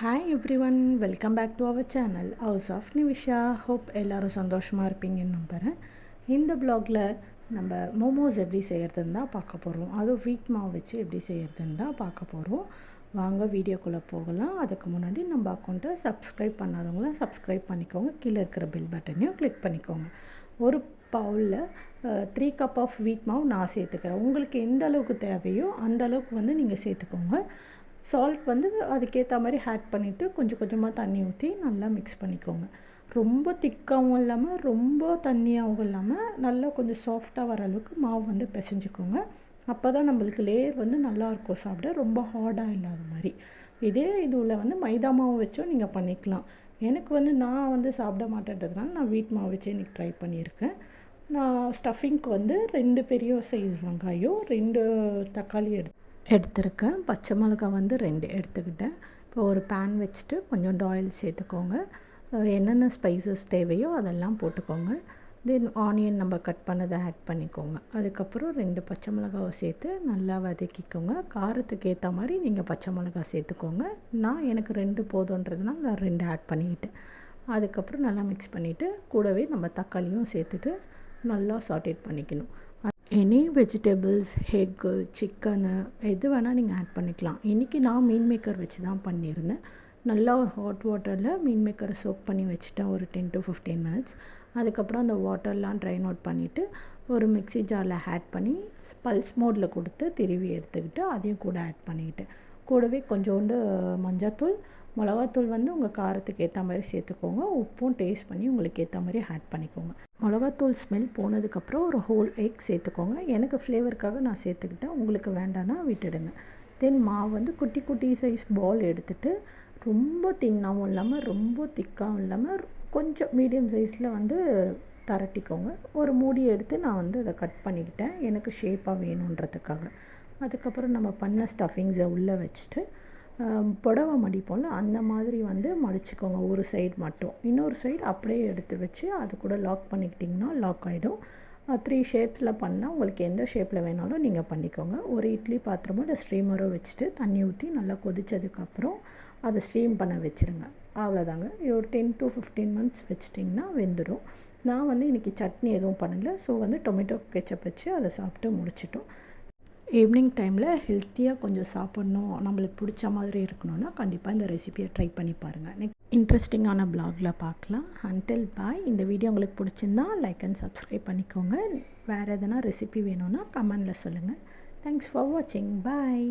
Hi everyone, welcome back to our channel house of Nivisha. Hope எல்லோரும் சந்தோஷமாக இருப்பீங்கன்னு நம்புகிறேன். இந்த ப்ளாகில் நம்ம மோமோஸ் எப்படி செய்கிறதுன்னு தான் பார்க்க போகிறோம். அதுவும் வீட் மாவு வச்சு எப்படி செய்கிறதுன்னு தான் பார்க்க போகிறோம். வாங்க வீடியோக்குள்ளே போகலாம். அதுக்கு முன்னாடி நம்ம அக்கௌண்ட்டை சப்ஸ்கிரைப் பண்ணாதவங்களாம் சப்ஸ்கிரைப் பண்ணிக்கோங்க. கீழே இருக்கிற பெல் பட்டனையும் கிளிக் பண்ணிக்கோங்க. ஒரு பவுலில் 3 கப் ஆஃப் வீட் மாவு நான் சேர்த்துக்கிறேன். உங்களுக்கு எந்த அளவுக்கு தேவையோ அந்த அளவுக்கு வந்து நீங்கள் சேர்த்துக்கோங்க. சால்ட் வந்து அதுக்கேற்ற மாதிரி ஆட் பண்ணிவிட்டு கொஞ்சம் கொஞ்சமாக தண்ணி ஊற்றி நல்லா மிக்ஸ் பண்ணிக்கோங்க. ரொம்ப திக்காகவும் இல்லாமல் ரொம்ப தண்ணியாகவும் இல்லாமல் நல்லா கொஞ்சம் சாஃப்டாக வர அளவுக்கு மாவு வந்து பிசைஞ்சிக்கோங்க. அப்போ தான் நம்மளுக்கு லேயர் வந்து நல்லாயிருக்கும் சாப்பிட, ரொம்ப ஹார்டாக இல்லாத மாதிரி. இதே இதுவில் வந்து மைதா மாவு வச்சும் நீங்கள் பண்ணிக்கலாம். எனக்கு வந்து நான் வந்து சாப்பிட மாட்டேன்றதுனால நான் வீட் மாவு வச்சு இன்றைக்கி ட்ரை பண்ணியிருக்கேன். நான் ஸ்டஃபிங்க்கு வந்து 2 பெரிய சைஸ் வெங்காயம், 2 தக்காளி எடுத்துருக்கேன். பச்சை மிளகா வந்து 2 எடுத்துக்கிட்டேன். இப்போ ஒரு பேன் வச்சுட்டு கொஞ்சம் ஆயில் சேர்த்துக்கோங்க. என்னென்ன ஸ்பைசஸ் தேவையோ அதெல்லாம் போட்டுக்கோங்க. தென் ஆனியன் நம்ம கட் பண்ணதை ஆட் பண்ணிக்கோங்க. அதுக்கப்புறம் 2 பச்சை மிளகாவை சேர்த்து நல்லா வதக்கிக்கோங்க. காரத்துக்கு ஏற்ற மாதிரி நீங்கள் பச்சை மிளகா சேர்த்துக்கோங்க. எனக்கு 2 போதுன்றதுனால நான் 2 ஆட் பண்ணிக்கிட்டேன். அதுக்கப்புறம் நல்லா மிக்ஸ் பண்ணிவிட்டு கூடவே நம்ம தக்காளியும் சேர்த்துட்டு நல்லா சாட்டேட் பண்ணிக்கணும். எனி வெஜிடபிள்ஸ், எக்கு, சிக்கனு எது வேணால் நீங்கள் ஆட் பண்ணிக்கலாம். இன்றைக்கி நான் மீன் மேக்கர் வச்சு தான் பண்ணியிருந்தேன். நல்லா ஒரு ஹாட் வாட்டரில் மீன் மேக்கரை சோக் பண்ணி வச்சுட்டேன் ஒரு 10 to 15 மினிட்ஸ். அதுக்கப்புறம் அந்த வாட்டர்லாம் ட்ரைன் அவுட் பண்ணிவிட்டு ஒரு மிக்ஸி ஜாரில் ஆட் பண்ணி பல்ஸ் மோடில் கொடுத்து திருவி எடுத்துக்கிட்டு அதையும் கூட ஆட் பண்ணிக்கிட்டேன். கூடவே கொஞ்சோண்டு மஞ்சள்தூள், மிளகாத்தூள் வந்து உங்கள் காரத்துக்கு ஏற்ற மாதிரி சேர்த்துக்கோங்க. உப்பும் டேஸ்ட் பண்ணி உங்களுக்கு ஏற்ற மாதிரி ஆட் பண்ணிக்கோங்க. மிளகாத்தூள் ஸ்மெல் போனதுக்கப்புறம் ஒரு ஹோல் எக் சேர்த்துக்கோங்க. எனக்கு ஃப்ளேவருக்காக நான் சேர்த்துக்கிட்டேன். உங்களுக்கு வேண்டான்னா விட்டுடுங்க. தென் மாவு வந்து குட்டி குட்டி சைஸ் பால் எடுத்துகிட்டு ரொம்ப தின்னாகவும் இல்லாமல் ரொம்ப திக்காகவும் இல்லாமல் கொஞ்சம் மீடியம் சைஸில் வந்து தரட்டிக்கோங்க. ஒரு மூடி எடுத்து நான் வந்து அதை கட் பண்ணிக்கிட்டேன், எனக்கு ஷேப்பாக வேணுன்றதுக்காக. அதுக்கப்புறம் நம்ம பண்ண ஸ்டஃபிங்ஸை உள்ளே வச்சுட்டு புடவை மடிப்போம்ல அந்த மாதிரி வந்து மடிச்சுக்கோங்க. ஒரு சைடு மட்டும், இன்னொரு சைடு அப்படியே எடுத்து வச்சு அது கூட லாக் பண்ணிக்கிட்டிங்கன்னா லாக் ஆகிடும். 3 ஷேப்ஸில் பண்ணால் உங்களுக்கு எந்த ஷேப்பில் வேணாலும் நீங்கள் பண்ணிக்கோங்க. ஒரு இட்லி பாத்திரமோ இல்லை ஸ்ட்ரீமரோ வச்சுட்டு தண்ணி ஊற்றி நல்லா கொதித்ததுக்கப்புறம் அதை ஸ்டீம் பண்ண வச்சுருங்க. அவ்வளோதாங்க. ஒரு 10 to 15 மினிட்ஸ் வச்சிட்டிங்கன்னா வெந்துடும். நான் வந்து இன்றைக்கி சட்னி எதுவும் பண்ணலை. ஸோ வந்து டொமேட்டோ கெச்சப் வச்சு அதை சாப்பிட்டு முடிச்சிட்டோம். ஈவினிங் டைமில் ஹெல்த்தியாக கொஞ்சம் சாப்பிட்ணும், நம்மளுக்கு பிடிச்ச மாதிரி இருக்கணும்னா கண்டிப்பாக இந்த ரெசிபியை ட்ரை பண்ணி பாருங்கள். நெக்ஸ்ட் இன்ட்ரெஸ்டிங்கான ப்ளாகில் பார்க்கலாம். அன்டில் பாய். இந்த வீடியோ உங்களுக்கு பிடிச்சிருந்தா லைக் அண்ட் சப்ஸ்கிரைப் பண்ணிக்கோங்க. வேறு எதனா ரெசிபி வேணும்னா கமெண்டில் சொல்லுங்கள். தேங்க்ஸ் ஃபார் வாட்சிங். பாய்.